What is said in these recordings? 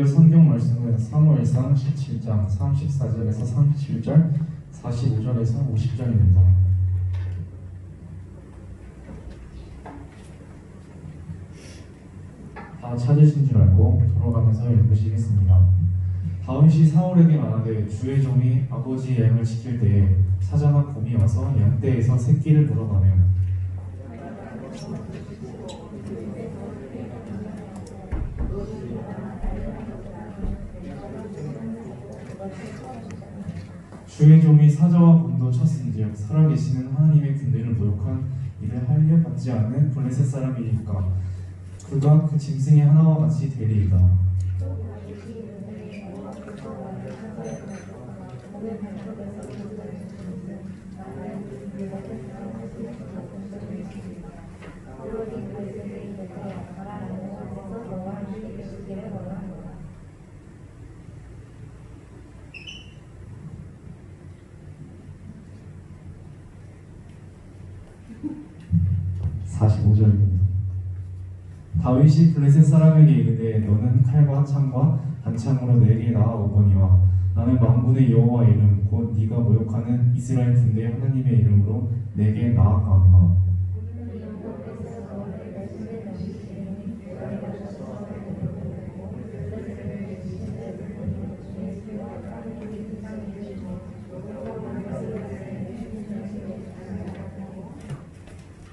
읽을 성경 말씀은 사무엘상 17장 34절에서 37절, 45절에서 50절입니다. 다 찾으신 줄 알고 돌아가면서 읽으시겠습니다. 다윗이 사울에게 말하되 주의 종이 아버지 양을 지킬 때에 사자나 곰이 와서 양떼에서 새끼를 물어가며 주의 종이 사자와 곰도 쳤은즉 살아계시는 하나님의 군대를 모욕한 이를 할례 받지 않는 블레셋 사람이니까 그가 그 짐승의 하나와 같이 되리이다. 다윗이 블레셋 사람에게 이르되 너는 칼과 창과 단창으로 내게 나아오거니와 나는 만군의 여호와 이름 곧 네가 모욕하는 이스라엘 군대의 하나님의 이름으로 내게 나아가노라.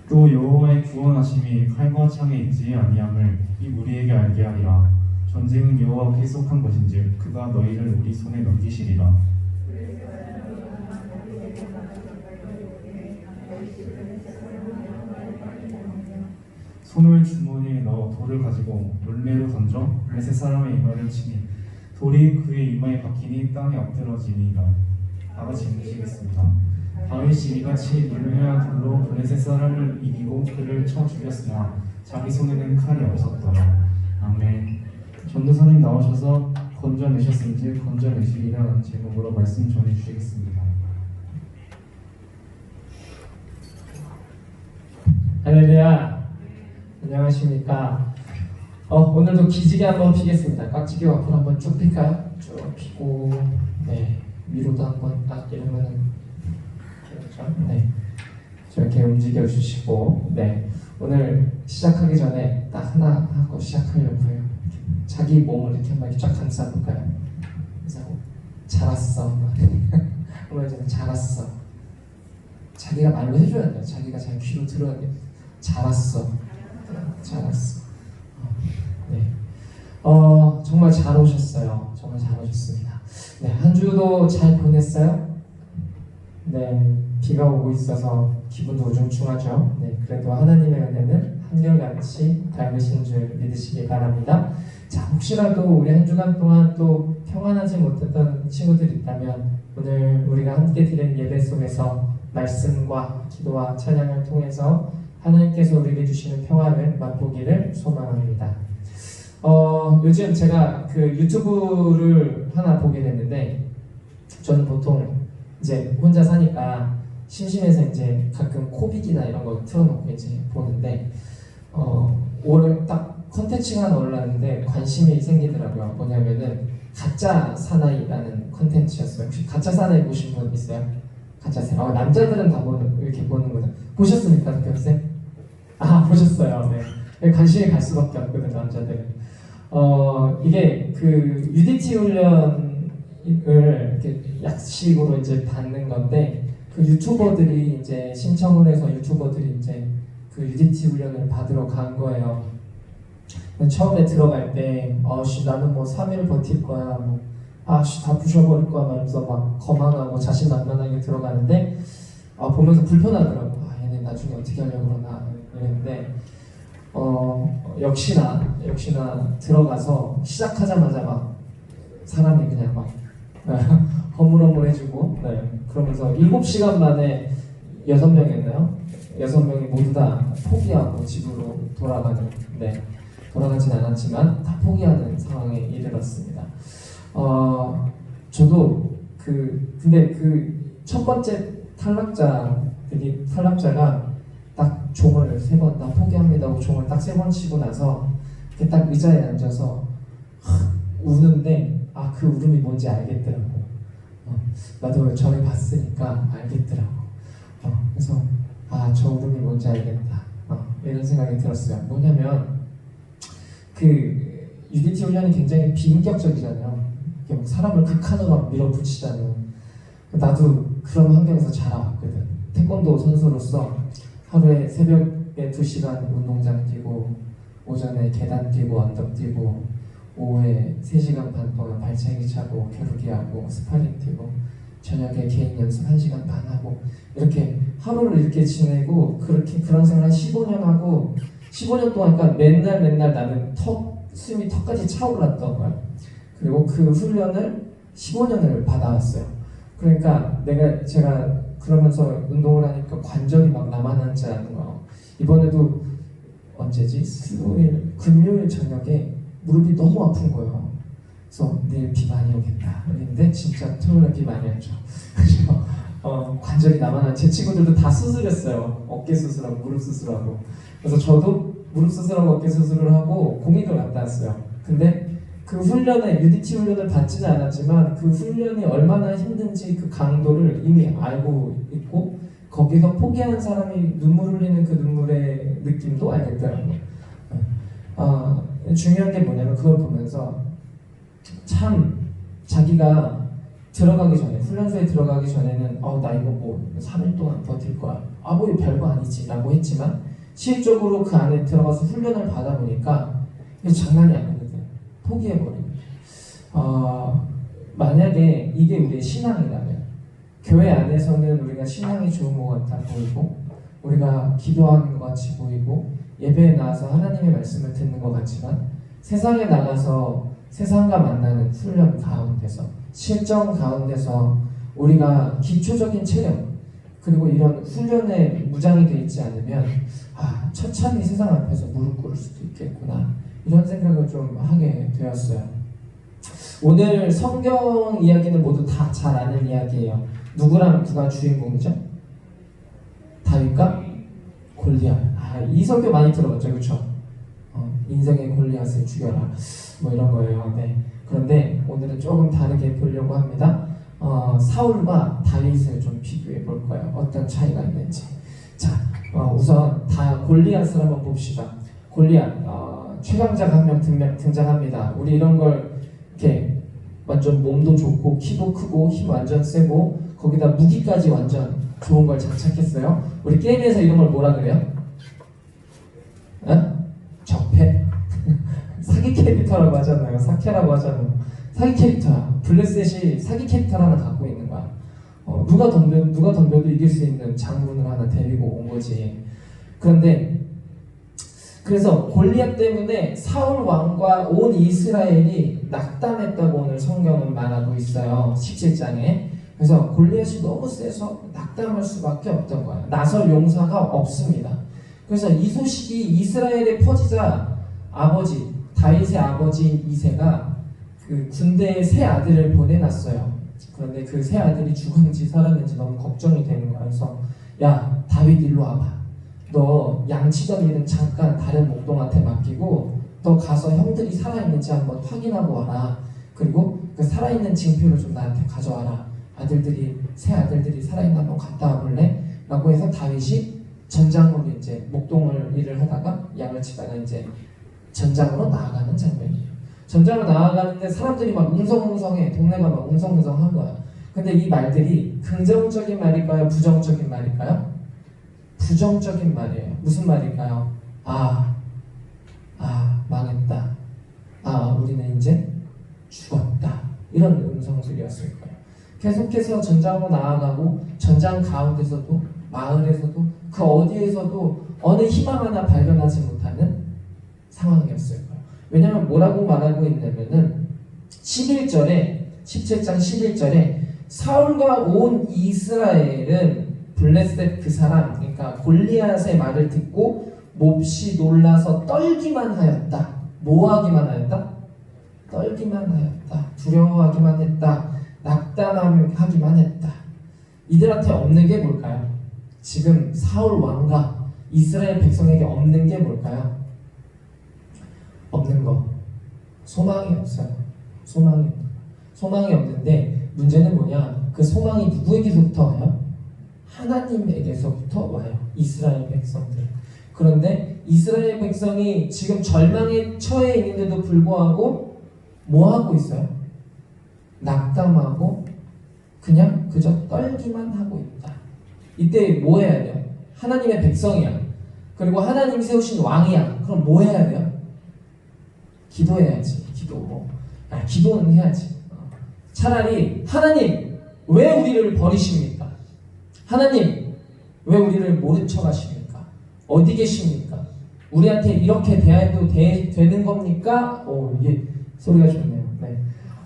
또 여호와의 구원하심이 칼과 창에 있지 아니함을 이 우리에게 알게 하리라. 전쟁은 여호와께 속한 것인즉 그가 너희를 우리 손에 넘기시리라. 손을 주머니에 넣어 돌을 가지고 물매로 던져 블레셋 사람의 이마를 치니 돌이 그의 이마에 박히니 땅에 엎드러지니라. 다같이 읽으시겠습니다. 다윗이 이같이 물매와 돌로 블레셋 사람을 이기고 그를 쳐 죽였으나 자기 손에는 칼이 없었더라. 아멘. 전도사님 나오셔서 건져내셨은지 건져내시리라는 제목으로 말씀 전해주시겠습니다. 할렐루야. 안녕하십니까. 오늘도 기지개 한번 피겠습니다. 깍지개 앞으로 한번 쭉 필까요? 쭉 피고, 네, 위로도 한번 딱 이러면은 네, 저렇게 움직여 주시고, 네, 오늘 시작하기 전에 딱 하나 하고 시작하려고요. 자기 몸을 이렇게 한번 쫙 감싸볼까요? 그래서 잘했어. 오늘 좀 잘했어. 자기가 말로 해줘야 돼요. 자기가 잘 귀로 들어야 돼요. 잘했어. 잘했어. 네, 정말 잘 오셨어요. 정말 잘 오셨습니다. 네, 한 주도 잘 보냈어요? 네, 비가 오고 있어서 기분도 우중충하죠. 네, 그래도 하나님의 은혜는 한결같이 닮으신 줄 믿으시기 바랍니다. 자, 혹시라도 우리 한 주간 동안 또 평안하지 못했던 친구들이 있다면 오늘 우리가 함께 드린 예배 속에서 말씀과 기도와 찬양을 통해서 하나님께서 우리에게 주시는 평안을 맛보기를 소망합니다. 요즘 제가 그 유튜브를 하나 보게 됐는데, 저는 보통 이제 혼자 사니까 심심해서 이제 가끔 코빅이나 이런 거 틀어놓고 이제 보는데, 오늘 딱 컨텐츠가 하나 올라왔는데 관심이 생기더라고요. 뭐냐면은 가짜 사나이라는 컨텐츠였어요. 혹시 가짜 사나이 보신 분 있어요? 가짜 사나이. 남자들은 다 이렇게 보는구나. 보셨습니까, 대표쌤? 아, 보셨어요. 네. 관심이 갈 수밖에 없거든요, 남자들은. 이게 그 UDT 훈련을 이렇게 약식으로 이제 받는 건데, 그 유튜버들이 이제 신청을 해서 유튜버들이 이제 그 UDT 훈련을 받으러 간 거예요. 처음에 들어갈 때, 나는 뭐 3일 버틸 거야, 뭐, 다 부셔버릴 거야, 말면서 막 거만하고 자신만만하게 들어가는데, 보면서 불편하더라고. 얘네 나중에 어떻게 하려고 그러나, 그랬는데, 역시나 들어가서 시작하자마자 막 사람이 그냥 막 허물허물해지고, 네, 그러면서 7시간 만에 6명이었나요? 6명이 모두 다 포기하고 집으로 돌아가는, 네, 돌아가진 않았지만 다 포기하는 상황에 이르렀습니다. 저도 근데 그 첫 번째 탈락자가 딱 종을 3번 나 포기합니다 하고 종을 딱 3번 치고 나서 이렇게 딱 의자에 앉아서 우는데 그 울음이 뭔지 알겠더라고. 나도 전에 봤으니까 알겠더라고. 그래서 저 울음이 뭔지 알겠다. 이런 생각이 들었어요. 뭐냐면 그 UDT 훈련이 굉장히 비인격적이잖아요. 사람을 극한으로 막 밀어붙이잖아요. 나도 그런 환경에서 자라왔거든. 태권도 선수로서 하루에 새벽에 2시간 운동장 뛰고, 오전에 계단 뛰고 언덕 뛰고, 오후에 3시간 반 동안 발차기 차고 겨루기 하고 스파링 뛰고, 저녁에 개인 연습 1시간 반 하고, 이렇게 하루를 이렇게 지내고, 그런 생활 15년 하고, 15년 동안 그러니까 맨날 나는 숨이 턱까지 차올랐던 거야. 그리고 그 훈련을 15년을 받아왔어요. 그러니까 제가 그러면서 운동을 하니까 관절이 막 남아남지 않은 거예요. 이번에도 언제지? 금요일 저녁에 무릎이 너무 아픈 거예요. 그래서 내일 비 많이 오겠다. 그랬는데 진짜 토요일에 비 많이 왔죠. 그래서 관절이 남아남. 제 친구들도 다 수술했어요. 어깨 수술하고 무릎 수술하고. 그래서 저도 무릎 수술하고 어깨 수술을 하고 공익을 갔다 왔어요. 근데 그 훈련에 UDT 훈련을 받지는 않았지만 그 훈련이 얼마나 힘든지 그 강도를 이미 알고 있고, 거기서 포기한 사람이 눈물 흘리는 그 눈물의 느낌도 알겠더라고요. 중요한 게 뭐냐면 그걸 보면서 참 자기가 들어가기 전에, 훈련소에 들어가기 전에는 나 이거 뭐 3일 동안 버틸 거야, 뭐 이거 별거 아니지 라고 했지만, 실적으로 그 안에 들어가서 훈련을 받아보니까 이게 장난이 아니거든. 포기해버리는. 만약에 이게 우리의 신앙이라면, 교회 안에서는 우리가 신앙이 좋은 것 같아 보이고, 우리가 기도하는 것 같이 보이고, 예배에 나와서 하나님의 말씀을 듣는 것 같지만, 세상에 나가서 세상과 만나는 훈련 가운데서, 실정 가운데서 우리가 기초적인 체력, 그리고 이런 훈련에 무장이 되어 있지 않으면 처참히 세상 앞에서 무릎 꿇을 수도 있겠구나, 이런 생각을 좀 하게 되었어요. 오늘 성경 이야기는 모두 다 잘 아는 이야기예요. 누가 주인공이죠? 다윗과 골리앗. 이 설교 많이 들어봤죠, 그렇죠? 인생의 골리앗을 죽여라, 뭐 이런 거예요. 네. 그런데 오늘은 조금 다르게 보려고 합니다. 사울과 다윗을 좀 비교해 볼 거예요. 어떤 차이가 있는지. 자, 우선 골리앗을 한번 봅시다. 골리앗, 최강자가 한 명 등장합니다. 우리 이런 걸 이렇게 완전 몸도 좋고 키도 크고 힘 완전 세고 거기다 무기까지 완전 좋은 걸 장착했어요. 우리 게임에서 이런 걸 뭐라 그래요? 적폐? 사기 캐릭터라고 하잖아요. 사케라고 하잖아요. 사기 캐릭터야. 블랙셋이 사기 캐릭터 하나 갖고 있는 거야. 누가 덤벼도 이길 수 있는 장군을 하나 데리고 온 거지. 그래서 골리앗 때문에 사울 왕과 온 이스라엘이 낙담했다고 오늘 성경은 말하고 있어요. 17장에. 그래서 골리앗이 너무 세서 낙담할 수밖에 없던 거야. 나설 용사가 없습니다. 그래서 이 소식이 이스라엘에 퍼지자 다윗의 아버지 이새가 그 군대에 세 아들을 보내놨어요. 그런데 그 세 아들이 죽은지 살았는지 너무 걱정이 되는 거야. 그래서 야, 다윗 일로 와봐. 너 양치던 일은 잠깐 다른 목동한테 맡기고 너 가서 형들이 살아있는지 한번 확인하고 와라. 그리고 그 살아있는 징표를 좀 나한테 가져와라. 새 아들들이 살아있나 한번 갔다 와볼래? 라고 해서 다윗이 전장으로 이제 목동을 일을 하다가 양을 치다가 이제 전장으로 나아가는 장면이에요. 전장으로 나아가는데 사람들이 막 웅성웅성해. 동네가 막 웅성웅성한 거야. 근데 이 말들이 긍정적인 말일까요? 부정적인 말일까요? 부정적인 말이에요. 무슨 말일까요? 망했다. 우리는 이제 죽었다. 이런 음성소리였을 거예요. 계속해서 전장으로 나아가고 전장 가운데서도 마을에서도 그 어디에서도 어느 희망 하나 발견하지 못하는 상황이었을 거예요. 왜냐하면 뭐라고 말하고 있냐면은 17장 11절에 사울과 온 이스라엘은 블레셋 그 사람, 그러니까 골리앗의 말을 듣고 몹시 놀라서 떨기만 하였다. 뭐 하기만 하였다? 떨기만 하였다. 두려워하기만 했다. 낙담하기만 했다. 이들한테 없는 게 뭘까요? 지금 사울 왕과 이스라엘 백성에게 없는 게 뭘까요? 없는 거. 소망이 없어요. 소망이 없는데 문제는 뭐냐? 그 소망이 누구에게서부터 와요? 하나님에게서부터 와요. 이스라엘 백성들. 그런데 이스라엘 백성이 지금 절망에 처해 있는데도 불구하고 뭐 하고 있어요? 낙담하고 그냥 그저 떨기만 하고 있다. 이때 뭐 해야 돼요? 하나님의 백성이야. 그리고 하나님 세우신 왕이야. 그럼 뭐 해야 돼요? 기도해야지. 기도는 해야지. 차라리 하나님 왜 우리를 버리십니까? 하나님 왜 우리를 모른 척 하십니까? 어디 계십니까? 우리한테 이렇게 대해도 되는 겁니까? 이게 소리가 좋네요. 네.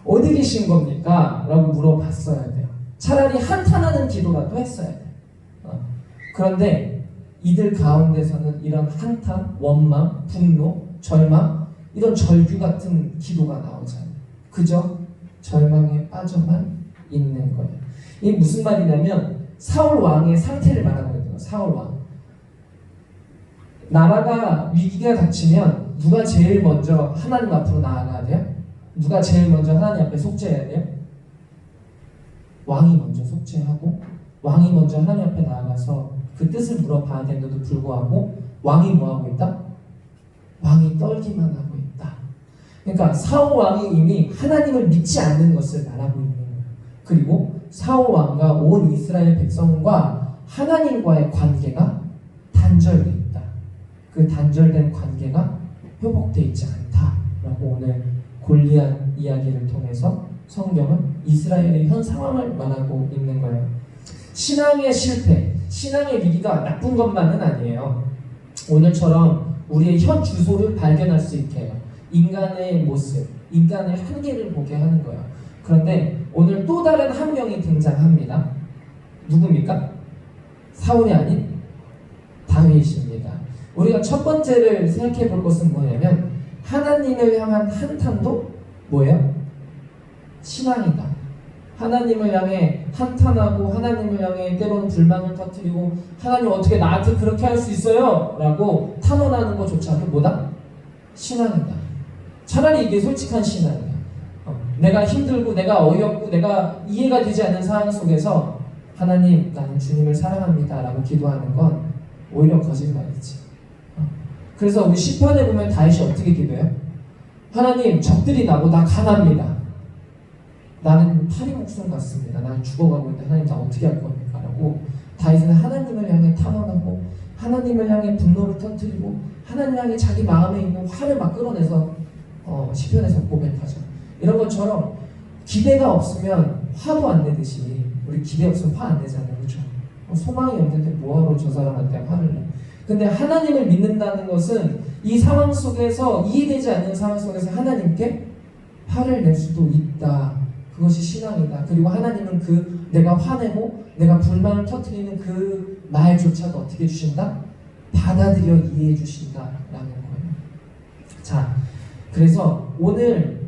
어디 계신 겁니까? 라고 물어봤어야 돼요. 차라리 한탄하는 기도라도 했어야 돼요. 그런데 이들 가운데서는 이런 한탄, 원망, 분노, 절망 이런 절규 같은 기도가 나오잖아요. 그저 절망에 빠져만 있는 거예요. 이게 무슨 말이냐면 사울 왕의 상태를 말하고 있는 거예요. 사울 왕. 나라가 위기가 닥치면 누가 제일 먼저 하나님 앞으로 나아가야 돼요? 누가 제일 먼저 하나님 앞에 속죄해야 돼요? 왕이 먼저 속죄하고 왕이 먼저 하나님 앞에 나아가서 그 뜻을 물어봐야 되는데도 불구하고 왕이 뭐하고 있다? 왕이 떨기만 하고 있다. 그러니까 사울 왕이 이미 하나님을 믿지 않는 것을 말하고 있는 거예요. 그리고 사울 왕과 온 이스라엘 백성과 하나님과의 관계가 단절되어 있다. 그 단절된 관계가 회복되어 있지 않다라고 오늘 골리앗 이야기를 통해서 성경은 이스라엘의 현 상황을 말하고 있는 거예요. 신앙의 실패, 신앙의 위기가 나쁜 것만은 아니에요. 오늘처럼 우리의 현 주소를 발견할 수 있게 해요. 인간의 모습, 인간의 한계를 보게 하는 거예요. 그런데 오늘 또 다른 한 명이 등장합니다. 누굽니까? 사울이 아닌 다윗입니다. 우리가 첫 번째를 생각해 볼 것은 뭐냐면 하나님을 향한 한탄도 뭐예요? 신앙이다. 하나님을 향해 한탄하고 하나님을 향해 때로는 불만을 터뜨리고 하나님 어떻게 나한테 그렇게 할 수 있어요? 라고 탄원하는 것조차도 뭐다? 신앙이다. 차라리 이게 솔직한 신앙이야. 내가 힘들고 내가 어이없고 내가 이해가 되지 않는 상황 속에서 하나님 나는 주님을 사랑합니다 라고 기도하는 건 오히려 거짓말이지. 그래서 우리 시편에 보면 다윗이 어떻게 기도해요? 하나님 적들이 나고 나 강합니다. 나는 파리 목숨 같습니다. 나는 죽어가고 있는데 하나님 나 어떻게 할 겁니까? 라고 다윗은 하나님을 향해 탄원하고 하나님을 향해 분노를 터뜨리고 하나님 향해 자기 마음에 있는 화를 막 끌어내서 시편에서 고백하죠. 이런 것처럼 기대가 없으면 화도 안 내듯이 우리 기대 없으면 화 안 내잖아요. 그렇죠? 소망이 없는데 뭐하러 저 사람한테 화를 내. 근데 하나님을 믿는다는 것은 이 상황 속에서 이해되지 않는 상황 속에서 하나님께 화를 낼 수도 있다. 그것이 신앙이다. 그리고 하나님은 그 내가 화내고 내가 불만을 터뜨리는 그 말조차도 어떻게 해주신다? 받아들여 이해해 주신다라는 거예요. 자, 그래서 오늘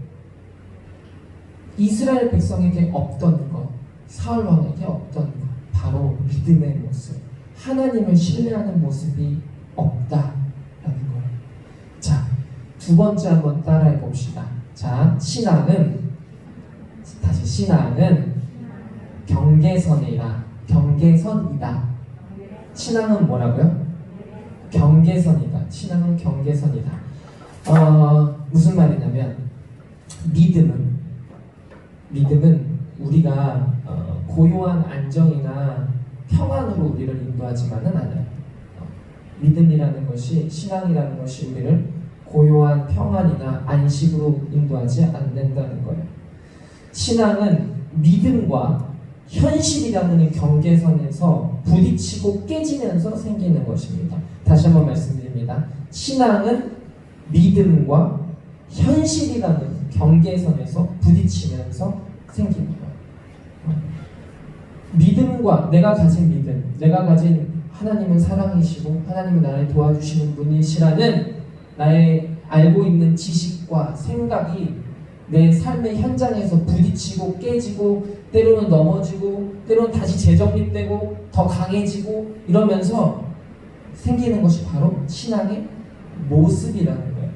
이스라엘 백성에게 없던 것, 사울 왕에게 없던 것, 바로 믿음의 모습, 하나님을 신뢰하는 모습이 없다라는 거예요. 자, 두 번째 한번 따라해 봅시다. 자, 신앙은 경계선이다. 신앙은 뭐라고요? 경계선이다. 신앙은 경계선이다. 무슨 말이냐면 믿음은 우리가 고요한 안정이나 평안으로 우리를 인도하지만은 않아요. 믿음이라는 것이, 신앙이라는 것이 우리를 고요한 평안이나 안식으로 인도하지 않는다는 거예요. 신앙은 믿음과 현실이라는 경계선에서 부딪히고 깨지면서 생기는 것입니다. 다시 한번 말씀드립니다. 신앙은 믿음과 현실이라는 경계선에서 부딪히면서 생기는 거예요. 믿음과 내가 가진 믿음, 내가 가진 하나님은 사랑이시고 하나님은 나를 도와주시는 분이시라는 나의 알고 있는 지식과 생각이 내 삶의 현장에서 부딪히고 깨지고 때로는 넘어지고 때로는 다시 재정립되고 더 강해지고 이러면서 생기는 것이 바로 신앙의 모습이라는 거예요.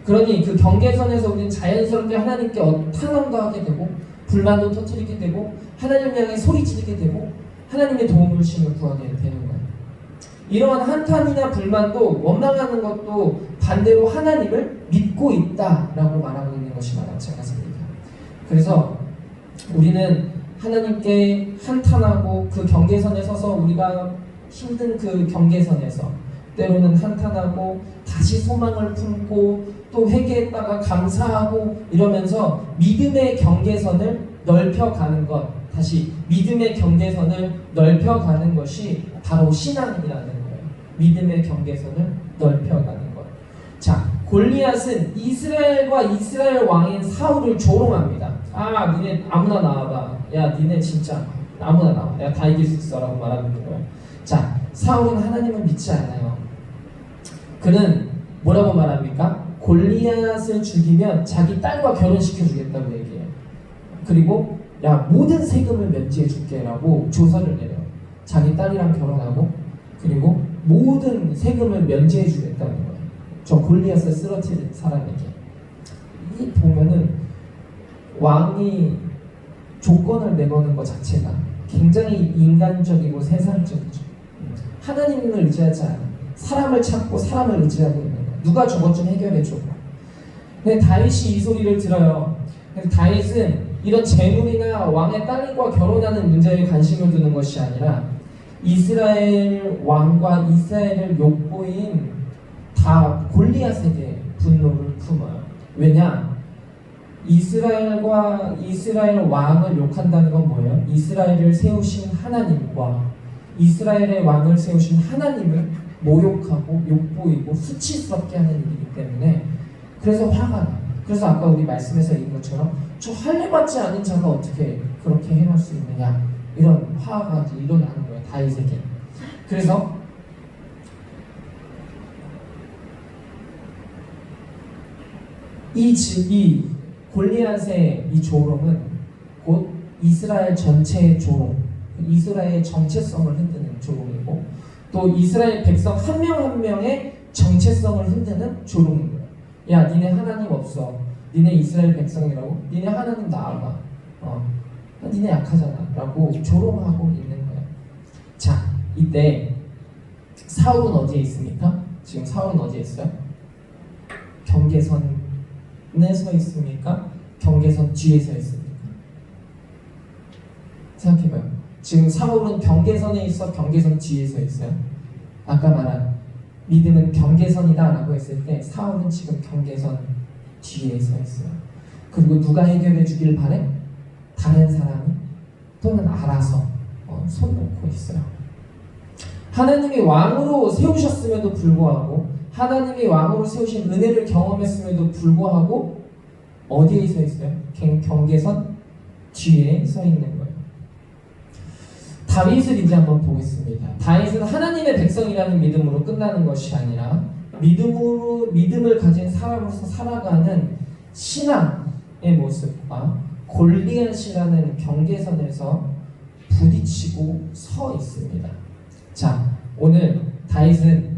그러니 그 경계선에서 우리는 자연스럽게 하나님께 탄원도 하게 되고 불만도 터뜨리게 되고 하나님을 향해 소리 지르게 되고 하나님의 도움을 구하게 되는 거예요. 이러한 한탄이나 불만도 원망하는 것도 반대로 하나님을 믿고 있다라고 말하고 있는 것이 마찬가지입니다. 그래서 우리는 하나님께 한탄하고 그 경계선에 서서 우리가 힘든 그 경계선에서 때로는 한탄하고 다시 소망을 품고 또 회개했다가 감사하고 이러면서 믿음의 경계선을 넓혀가는 것, 다시 믿음의 경계선을 넓혀가는 것이 바로 신앙이라는 거예요. 믿음의 경계선을 넓혀가는 것. 자, 골리앗은 이스라엘과 이스라엘 왕인 사울을 조롱합니다. 아, 니네 아무나 나와봐. 야, 니네 진짜 아무나 나와. 내가 다 이길 수 있어 라고 말하는 거예요. 자, 사울은 하나님을 믿지 않아요. 그는 뭐라고 말합니까? 골리앗을 죽이면 자기 딸과 결혼시켜 주겠다고 얘기해요. 그리고 야, 모든 세금을 면제해 줄게 라고 조서를 내려요. 자기 딸이랑 결혼하고 그리고 모든 세금을 면제해 주겠다는 거예요. 저 골리앗을 쓰러뜨린 사람에게. 이 보면은 왕이 조건을 내거는 것 자체가 굉장히 인간적이고 세상적이죠. 하나님을 의지하지 않아. 사람을 찾고 사람을 의지하고 있는 거야. 누가 저것 좀 해결해줘. 근데 다윗이 이 소리를 들어요. 그래서 다윗은 이런 재물이나 왕의 딸과 결혼하는 문제에 관심을 두는 것이 아니라 이스라엘 왕과 이스라엘을 욕보인 다 골리앗에게 분노를 품어요. 왜냐? 이스라엘과 이스라엘 왕을 욕한다는 건 뭐예요? 이스라엘을 세우신 하나님과 이스라엘의 왕을 세우신 하나님을 모욕하고 욕보이고 수치스럽게 하는 일이기 때문에 그래서 화가 나. 그래서 아까 우리 말씀에서 읽은 것처럼 저 할례받지 않은 자가 어떻게 그렇게 해놓을 수 있느냐 이런 화가 일어나는 거예요. 다윗에게. 그래서 이 골리앗의 이 조롱은 곧 이스라엘 전체의 조롱, 이스라엘의 정체성을 흔드는 조롱이고 또 이스라엘 백성 한 명 한 명의 정체성을 흔드는 조롱인 거예요. 야, 니네 하나님 없어. 니네 이스라엘 백성이라고? 니네 하나님 나와봐. 니네 약하잖아. 라고 조롱하고 있는 거예요. 자, 이때 사울은 어디에 있습니까? 지금 사울은 어디에 있어요? 경계선에 서 있습니까? 경계선 뒤에 서 있습니까? 생각해봐요. 지금 사울은 경계선에 있어? 경계선 뒤에 서 있어요? 아까 말한 믿음은 경계선이다 라고 했을 때 사울은 지금 경계선 뒤에 서 있어요. 그리고 누가 해결해 주길 바래? 다른 사람이 또는 알아서 손 놓고 있어요. 하나님이 왕으로 세우셨음에도 불구하고 하나님이 왕으로 세우신 은혜를 경험했음에도 불구하고 어디에 서 있어요? 경계선 뒤에 서 있는 거예요. 다윗을 이제 한번 보겠습니다. 다윗은 하나님의 백성이라는 믿음으로 끝나는 것이 아니라 믿음을 가진 사람으로서 살아가는 신앙의 모습과 골리앗이라는 경계선에서 부딪히고 서 있습니다. 자, 오늘 다윗은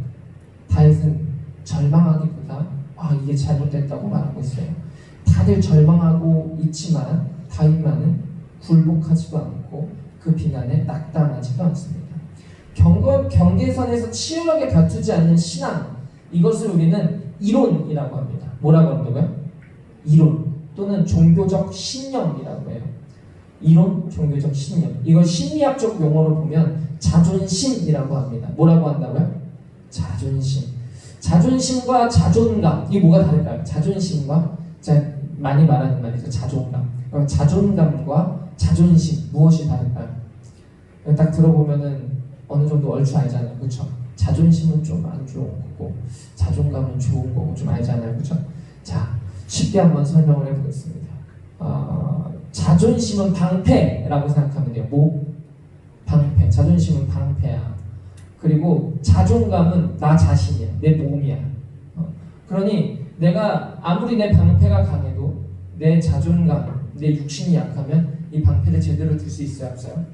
절망하기보다 이게 잘못됐다고 말하고 있어요. 다들 절망하고 있지만 다윗만은 굴복하지도 않고 그 비난에 낙담하지도 않습니다. 경계선에서 치열하게 다투지 않는 신앙, 이것을 우리는 이론이라고 합니다. 뭐라고 한다고요? 이론 또는 종교적 신념이라고 해요. 이론, 종교적 신념. 이걸 심리학적 용어로 보면 자존심이라고 합니다. 뭐라고 한다고요? 자존심. 자존심과 자존감, 이게 뭐가 다를까요? 자존심과 제가 많이 말하는 말이죠. 자존감. 그럼 자존감과 자존심 무엇이 다를까요? 딱 들어보면은 어느 정도 얼추 알잖아요, 그렇죠? 자존심은 좀 안 좋은 거고 자존감은 좋은 거고 좀 알잖아요, 그렇죠? 자, 쉽게 한번 설명을 해보겠습니다. 자존심은 방패라고 생각하면 돼요. 뭐? 방패. 자존심은 방패야. 그리고 자존감은 나 자신이야, 내 몸이야. 그러니 내가 아무리 내 방패가 강해도 내 자존감, 내 육신이 약하면 이 방패를 제대로 들 수 있어요, 없어요?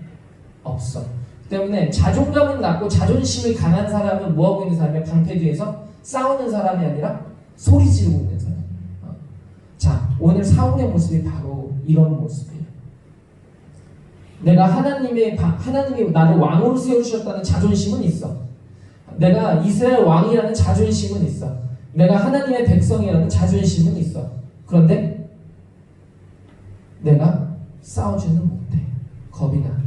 없어. 때문에 자존감은 낮고 자존심이 강한 사람은 뭐하고 있는 사람이야? 방패 뒤에서 싸우는 사람이 아니라 소리 지르고 있는 사람. 자, 오늘 사울의 모습이 바로 이런 모습이에요. 내가 하나님이 나를 왕으로 세우셨다는 자존심은 있어. 내가 이스라엘 왕이라는 자존심은 있어. 내가 하나님의 백성이라는 자존심은 있어. 그런데 내가 싸우지는 못해. 겁이 나.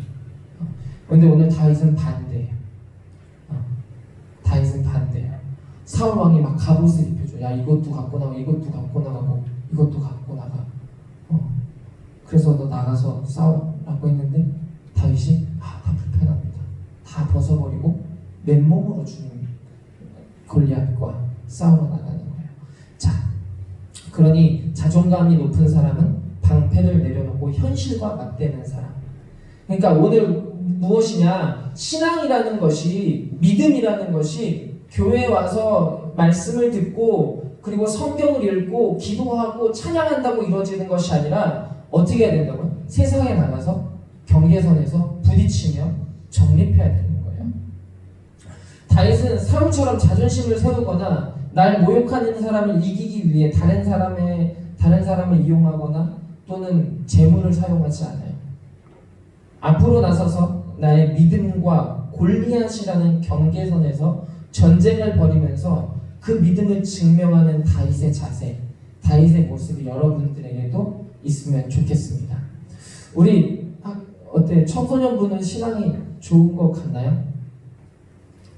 그런데 오늘 다윗은 반대예요. 다윗은 반대예요. 사울 왕이 막 갑옷을 입혀줘. 야, 이것도 갖고 나가고 이것도 갖고 나가고 이것도 갖고 나가. 그래서 너 나가서 싸우라고 했는데 다윗이 다 불편합니다. 다 벗어버리고 맨몸으로 주는 골리앗과 싸우러 나가는 거예요. 자, 그러니 자존감이 높은 사람은 방패를 내려놓고 현실과 맞대는 사람. 그러니까 오늘 무엇이냐? 신앙이라는 것이, 믿음이라는 것이 교회에 와서 말씀을 듣고 그리고 성경을 읽고 기도하고 찬양한다고 이루어지는 것이 아니라 어떻게 해야 된다고요? 세상에 나가서 경계선에서 부딪히며 정립해야 되는 거예요. 다윗은 사울처럼 자존심을 세우거나 날 모욕하는 사람을 이기기 위해 다른 사람을 이용하거나 또는 재물을 사용하지 않아요. 앞으로 나서서 나의 믿음과 골리앗이라는 경계선에서 전쟁을 벌이면서 그 믿음을 증명하는 다윗의 자세, 다윗의 모습이 여러분들에게도 있으면 좋겠습니다. 우리 어때? 청소년부는 신앙이 좋은 것 같나요?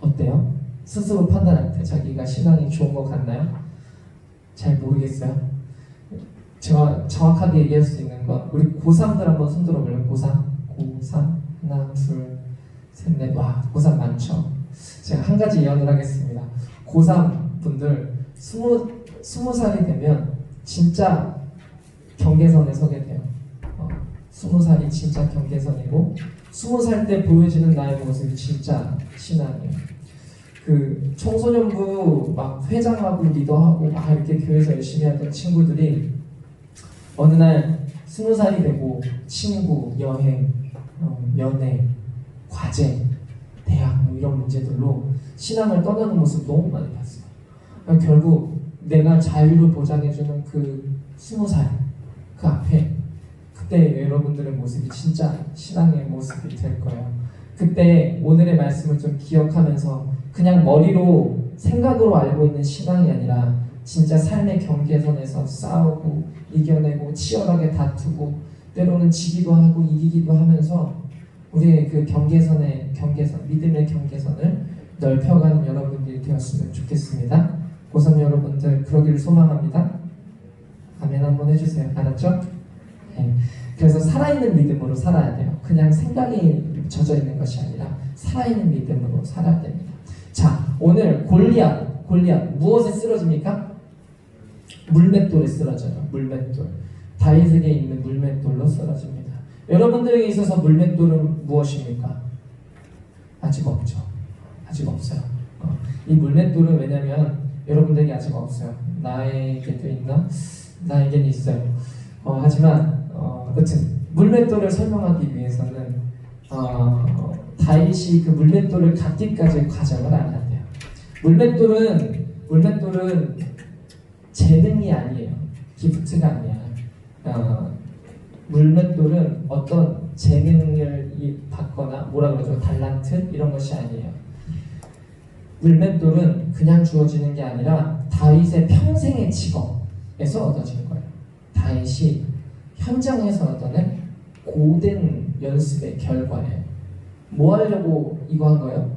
어때요? 스스로 판단할 때 자기가 신앙이 좋은 것 같나요? 잘 모르겠어요. 제가 정확하게 얘기할 수 있는 건 우리 고3들 한번 손 들어볼래요? 고3 하나 둘 셋 넷. 와, 고3 많죠? 제가 한 가지 예언을 하겠습니다. 고3 분들 20살이 되면 진짜 경계선에 서게 돼요. 20살이 진짜 경계선이고 20살 때 보여지는 나의 모습이 진짜 신앙이에요. 그 청소년부 막 회장하고 리더하고 막 이렇게 교회에서 열심히 하던 친구들이 어느 날 20살이 되고 친구, 여행, 연애, 과제, 대학 이런 문제들로 신앙을 떠나는 모습 너무 많이 봤어요. 그러니까 결국 내가 자유를 보장해주는 그 20살 그 앞에 그때 여러분들의 모습이 진짜 신앙의 모습이 될 거예요. 그때 오늘의 말씀을 좀 기억하면서 그냥 머리로 생각으로 알고 있는 신앙이 아니라 진짜 삶의 경계선에서 싸우고 이겨내고 치열하게 다투고 때로는 지기도 하고 이기기도 하면서 우리의 그 경계선, 믿음의 경계선을 넓혀가는 여러분들이 되었으면 좋겠습니다. 고3 여러분들 그러기를 소망합니다. 아멘 한번 해주세요. 알았죠? 네. 그래서 살아있는 믿음으로 살아야 돼요. 그냥 생각이 젖어있는 것이 아니라 살아있는 믿음으로 살아야 됩니다. 자, 오늘 골리앗 무엇에 쓰러집니까? 물맷돌에 쓰러져요. 물맷돌. 다윗에게 있는 물맷돌로 쓰러집니다. 여러분들에게 있어서 물맷돌은 무엇입니까? 아직 없죠. 아직 없어요. 이 물맷돌은 왜냐면 여러분들에게 아직 없어요. 나에게도 있나? 나에게는 있어요. 하지만 여튼 물맷돌을 설명하기 위해서는 다윗이 그 물맷돌을 갖기까지의 과정을 알아야 돼요. 물맷돌은 재능이 아니에요. 기프트가 아니야. 물맷돌은 어떤 재능을 받거나 뭐라 그러죠? 달란트 이런 것이 아니에요. 물맷돌은 그냥 주어지는 게 아니라 다윗의 평생의 직업에서 얻어진 거예요. 다윗이 현장에서 얻어낸 고된 연습의 결과예요. 뭐 하려고 이거 한 거예요?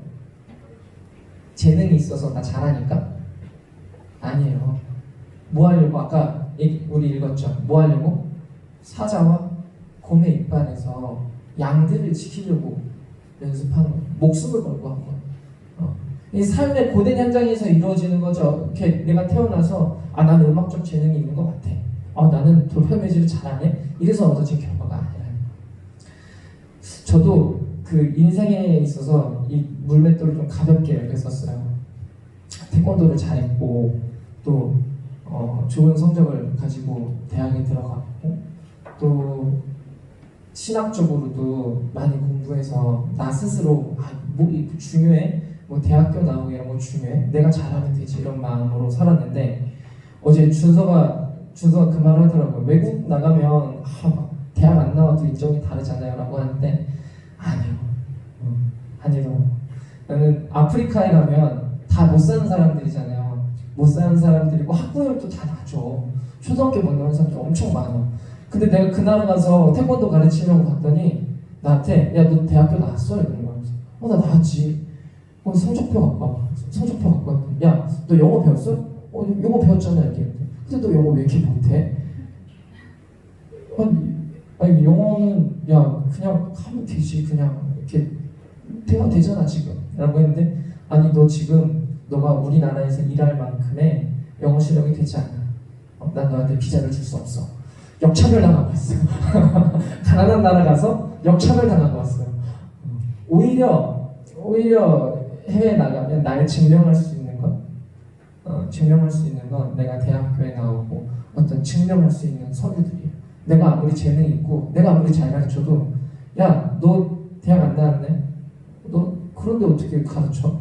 재능이 있어서 나 잘하니까? 아니에요. 뭐 하려고? 아까 우리 읽었죠? 뭐 하려고? 사자와 곰의 입안에서 양들을 지키려고 연습한 거예요. 목숨을 걸고 한 거예요. 이 삶의 고된 현장에서 이루어지는 거죠. 이렇게 내가 태어나서 나는 음악적 재능이 있는 것 같아. 나는 돌팔매질을 잘하네. 이래서 얻어진 결과가 아니라. 저도 그 인생에 있어서 이 물맷돌을 좀 가볍게 했었어요. 태권도를 잘했고 또 좋은 성적을 가지고 대학에 들어갔고 또 신학적으로도 많이 공부해서 나 스스로 뭐 중요해? 뭐 대학교 나오기 이런 거 중요해? 내가 잘하면 되지 이런 마음으로 살았는데 어제 준서가 주서 그 말 하더라고요. 외국 나가면 막 대학 안 나와도 인종이 다르잖아요 라고 하는데 아니요. 아니요. 나는 아프리카에 가면 다 못 사는 사람들이잖아요. 못 사는 사람들이고 학부형도 다 나죠. 초등학교 못 나오는 사람들 엄청 많아. 근데 내가 그 나라 가서 태권도 가르치려고 갔더니 나한테 야 너 대학교 나왔어? 이러는 거야. 나 나왔지. 성적표 갖고 와봐. 성적표 갖고 왔더니 야 너 영어 배웠어? 영어 배웠잖아 이렇게. 근데 너 영어 왜 이렇게 못해? 아니 영어는 야 그냥 하면 되지. 그냥 이렇게 대화 되잖아 지금 라고 했는데 아니 너 지금 너가 우리나라에서 일할 만큼의 영어 실력이 되지 않아. 난 너한테 비자를 줄 수 없어. 역차별 당하고 왔어요. 가난한 나라 가서 역차별 당하고 왔어요. 오히려 해외에 나가면 나를 증명할 수 있는 건 내가 대학교에 나오고 어떤 증명할 수 있는 서류들이에요. 내가 아무리 재능이 있고 내가 아무리 잘 가르쳐도 야 너 대학 안 나왔네? 너 그런데 어떻게 가르쳐?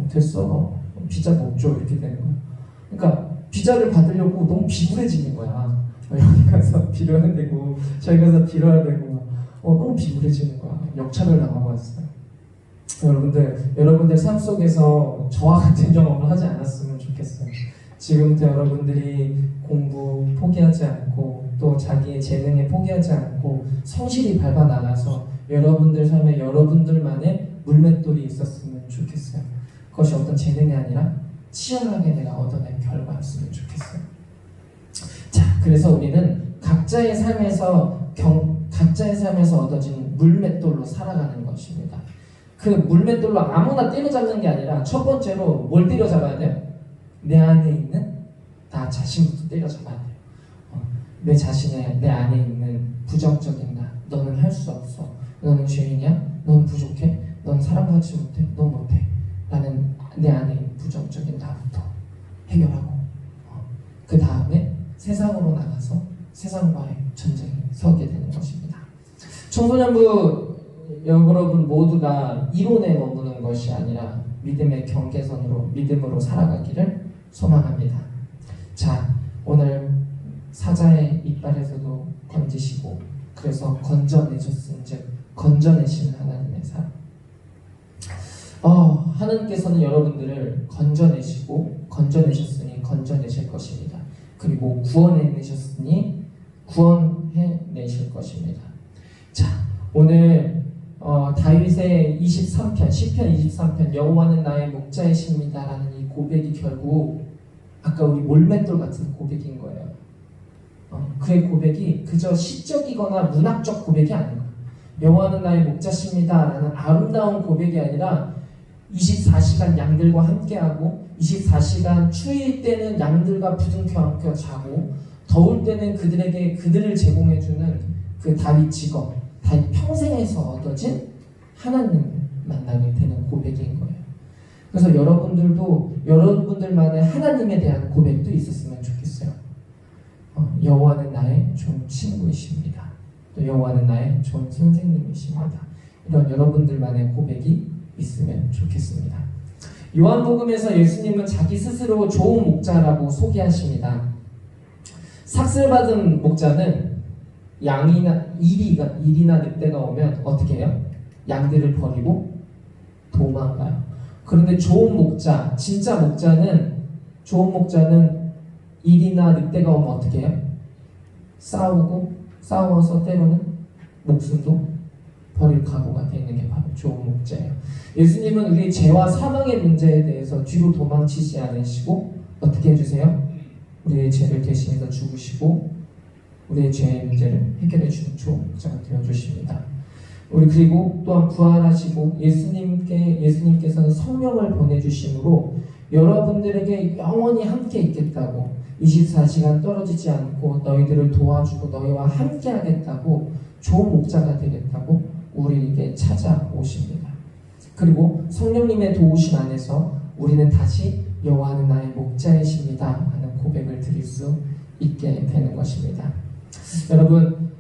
됐어. 비자 못 줘. 이렇게 되는 거야. 그러니까 비자를 받으려고 너무 비굴해지는 거야. 여기 가서 빌어야 되고 저기 가서 빌어야 되고 너무 비굴해지는 거야. 역차별 당하고 왔어요. 여러분들 삶 속에서 저와 같은 경험을 하지 않았으면 좋겠어요. 지금부터 여러분들이 공부 포기하지 않고 또 자기의 재능에 포기하지 않고 성실히 밟아 나가서 여러분들 삶에 여러분들만의 물맷돌이 있었으면 좋겠어요. 그것이 어떤 재능이 아니라 치열하게 내가 얻어낸 결과였으면 좋겠어요. 자, 그래서 우리는 각자의 삶에서 얻어진 물맷돌로 살아가는 것입니다. 그 물맷돌로 아무나 때려잡는 게 아니라 첫 번째로 뭘 때려잡아야 돼요? 내 안에 있는 나 자신부터 때려잡아야 돼요. 내 안에 있는 부정적인 나. 너는 할 수 없어. 너는 죄인이야. 너는 부족해. 너는 사랑받지 못해. 너 못해. 라는 내 안에 있는 부정적인 나부터 해결하고 그 다음에 세상으로 나가서 세상과의 전쟁에 서게 되는 것입니다. 청소년부 여러분 모두가 이론에 머무는 것이 아니라 믿음의 경계선으로 믿음으로 살아가기를 소망합니다. 자, 오늘 사자의 이빨에서도 건지시고 그래서 건져내셨은즉 건져내시는 하나님의 사랑. 하나님께서는 여러분들을 건져내셨으니 건져내실 것입니다. 그리고 구원해내셨으니 구원해내실 것입니다. 자, 오늘 다윗의 23편, 시편 23편 여호와는 나의 목자이십니다라는 이 고백이 결국 아까 우리 몰맷돌 같은 고백인 거예요. 그의 고백이 그저 시적이거나 문학적 고백이 아닌 거예요. 여호와는 나의 목자십니다라는 아름다운 고백이 아니라 24시간 양들과 함께하고 24시간 추위일 때는 양들과 부둥켜 안겨 자고 더울 때는 그들을 제공해주는 그 다윗 직업, 다윗 평생에서 얻어진 하나님을 만나게 되는 고백인 거예요. 그래서 여러분들도 여러분들만의 하나님에 대한 고백도 있었으면 좋겠어요. 여호와는 나의 좋은 친구이십니다. 또 여호와는 나의 좋은 선생님이십니다. 이런 여러분들만의 고백이 있으면 좋겠습니다. 요한복음에서 예수님은 자기 스스로 좋은 목자라고 소개하십니다. 삭슬받은 목자는 일이나 늑대가 오면 어떻게 해요? 양들을 버리고 도망가요. 그런데 좋은 목자, 진짜 좋은 목자는 일이나 늑대가 오면 어떻게 해요? 싸워서 때로는 목숨도 버릴 각오가 되는 게 바로 좋은 목자예요. 예수님은 우리 죄와 사망의 문제에 대해서 뒤로 도망치지 않으시고 어떻게 해주세요? 우리의 죄를 대신해서 죽으시고 우리의 죄의 문제를 해결해 주는 좋은 목자가 되어주십니다. 우리 그리고 또한 부활하시고 예수님께서는 성령을 보내주심으로 여러분들에게 영원히 함께 있겠다고 24시간 떨어지지 않고 너희들을 도와주고 너희와 함께 하겠다고 좋은 목자가 되겠다고 우리에게 찾아오십니다. 그리고 성령님의 도우심 안에서 우리는 다시 여호와는 나의 목자이십니다 하는 고백을 드릴 수 있게 되는 것입니다.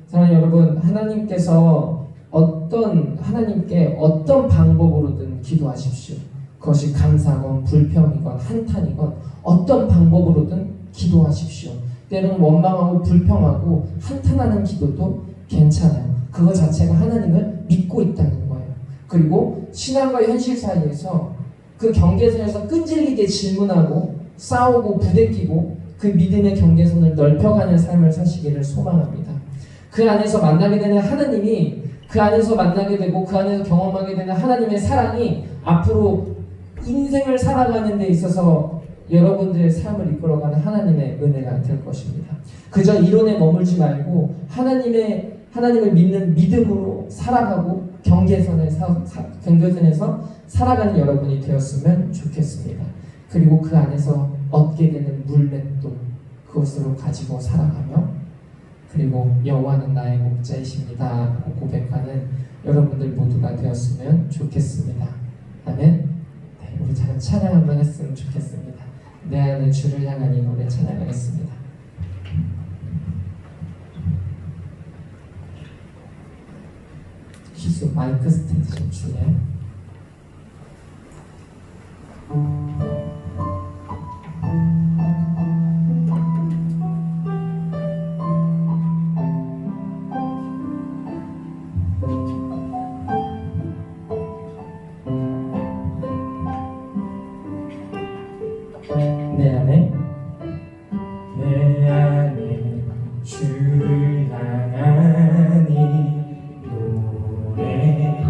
사랑하는 여러분, 하나님께 어떤 방법으로든 기도하십시오. 그것이 감사건 불평이건 한탄이건 어떤 방법으로든 기도하십시오. 때로는 원망하고 불평하고 한탄하는 기도도 괜찮아요. 그거 자체가 하나님을 믿고 있다는 거예요. 그리고 신앙과 현실 사이에서 그 경계선에서 끈질기게 질문하고 싸우고 부대끼고 그 믿음의 경계선을 넓혀가는 삶을 사시기를 소망합니다. 그 안에서 만나게 되는 하나님이, 그 안에서 만나게 되고 그 안에서 경험하게 되는 하나님의 사랑이 앞으로 인생을 살아가는 데 있어서 여러분들의 삶을 이끌어가는 하나님의 은혜가 될 것입니다. 그저 이론에 머물지 말고 하나님을 믿는 믿음으로 살아가고 경계선에서 살아가는 여러분이 되었으면 좋겠습니다. 그리고 그 안에서 얻게 되는 물맷도 그것으로 가지고 살아가며, 그리고 여호와는 나의 목자이십니다 하고 고백하는 여러분들 모두가 되었으면 좋겠습니다. 아멘. 네, 우리 찬양 한번 했으면 좋겠습니다. 내 안에 주를 향한 이 노래 찬양하겠습니다. 기수 마이크 스탠드 좀 주네. 내 안에 주를 향한 이 노래,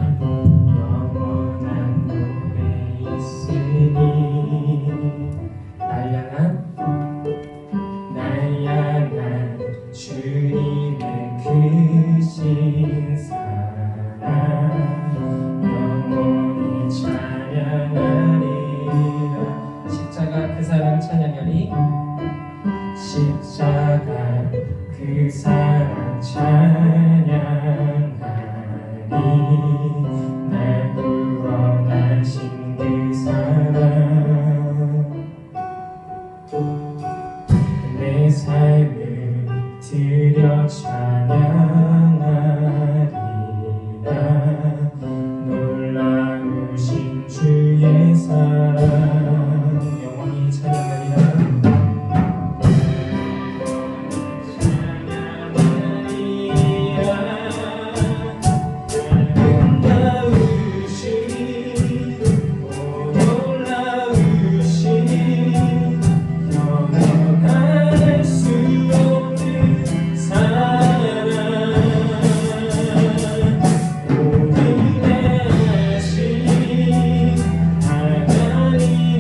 영원한 노래 있으니 날 향한 주님의 크신 사랑 영원히 찬양하리라. 십자가 그 사랑 찬양하리. 십자가 그 사랑 찬양하리. 날 구원하신 그 사랑, 내 삶을 드려 찬양하리라. 놀라우신 주의 사랑 영원히 찬양하리라. 하나님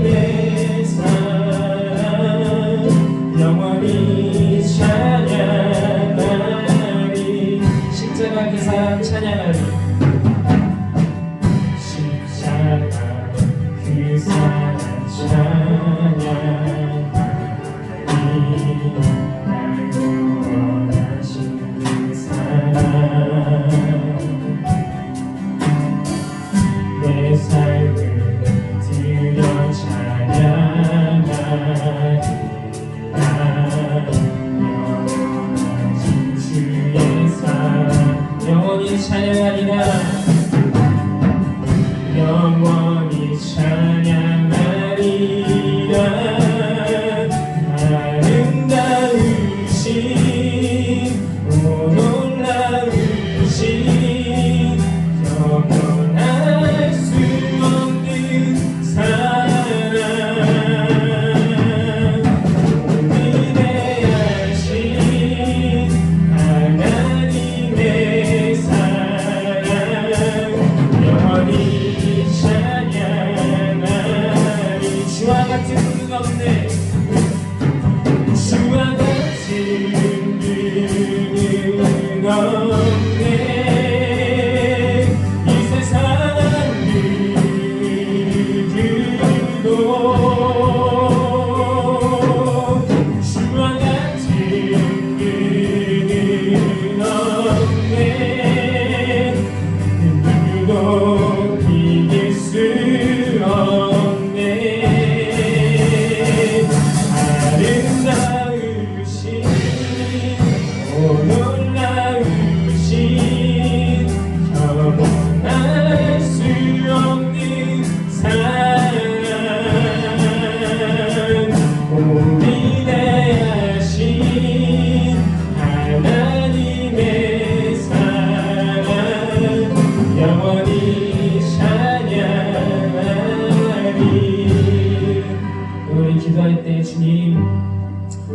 주님,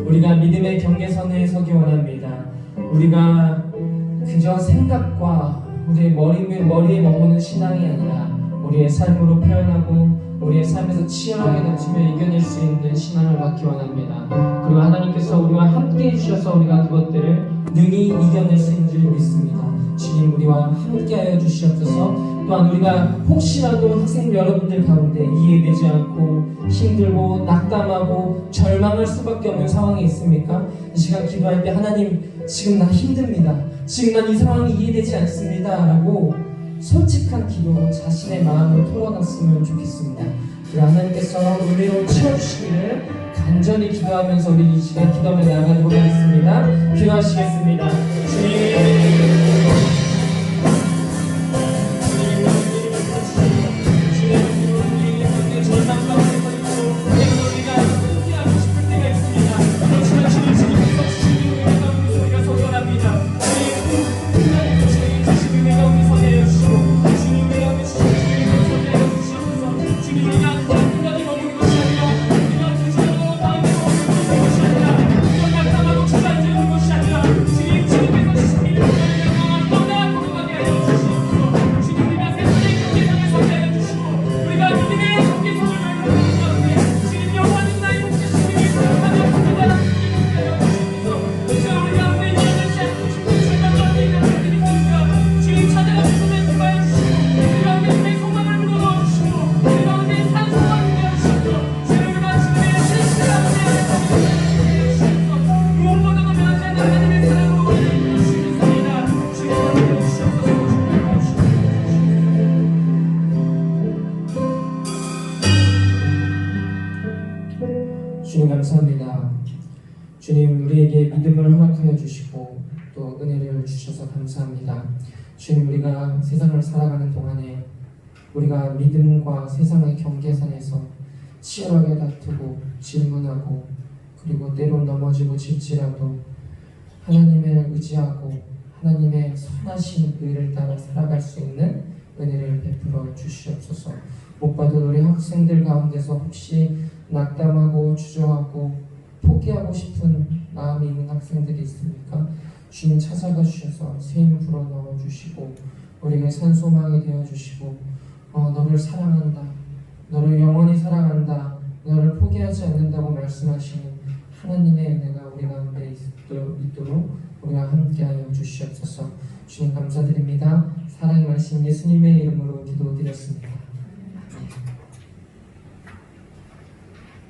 우리가 믿음의 경계선에 서기 원합니다. 우리가 그저 생각과 우리의 머리에 머무는 신앙이 아니라 우리의 삶으로 표현하고 우리의 삶에서 치열하게 다투며 이겨낼 수 있는 신앙을 갖기 원합니다. 그리고 하나님께서 우리와 함께 해주셔서 우리가 그것들을 능히 이겨낼 수 있는 줄 믿습니다. 주님, 우리와 함께하여 주시옵소서. 또한 우리가 혹시라도 학생 여러분들 가운데 이해되지 않고 힘들고 낙담하고 절망할 수밖에 없는 상황이 있습니까? 이 시간 기도할 때 하나님, 지금 나 힘듭니다. 지금 난 이 상황이 이해되지 않습니다. 라고 솔직한 기도로 자신의 마음을 털어놨으면 좋겠습니다. 우리 하나님께서 은혜로 채워주시기를 간절히 기도하면서 우리 이 시간 기도하며 나아가도록 하겠습니다. 기도하시겠습니다. 주님, 주님 감사합니다. 주님, 우리에게 믿음을 허락하여 주시고 또 은혜를 주셔서 감사합니다. 주님, 우리가 세상을 살아가는 동안에 우리가 믿음과 세상의 경계선에서 치열하게 다투고 질문하고 그리고 때로 넘어지고 질지라도 하나님을 의지하고 하나님의 선하신 의를 따라 살아갈 수 있는 은혜를 베풀어 주시옵소서. 못 받은 우리 학생들 가운데서 혹시 낙담하고 주저하고 포기하고 싶은 마음이 있는 학생들이 있습니까? 주님 찾아가 주셔서 새 힘 불어 넣어 주시고 우리에게 산소망이 되어 주시고 너를 사랑한다, 너를 영원히 사랑한다, 너를 포기하지 않는다고 말씀하시는 하나님의 은혜가 우리 가운데 있도록 우리와 함께하여 주시옵소서. 주님 감사드립니다. 사랑의 말씀 예수님의 이름으로 기도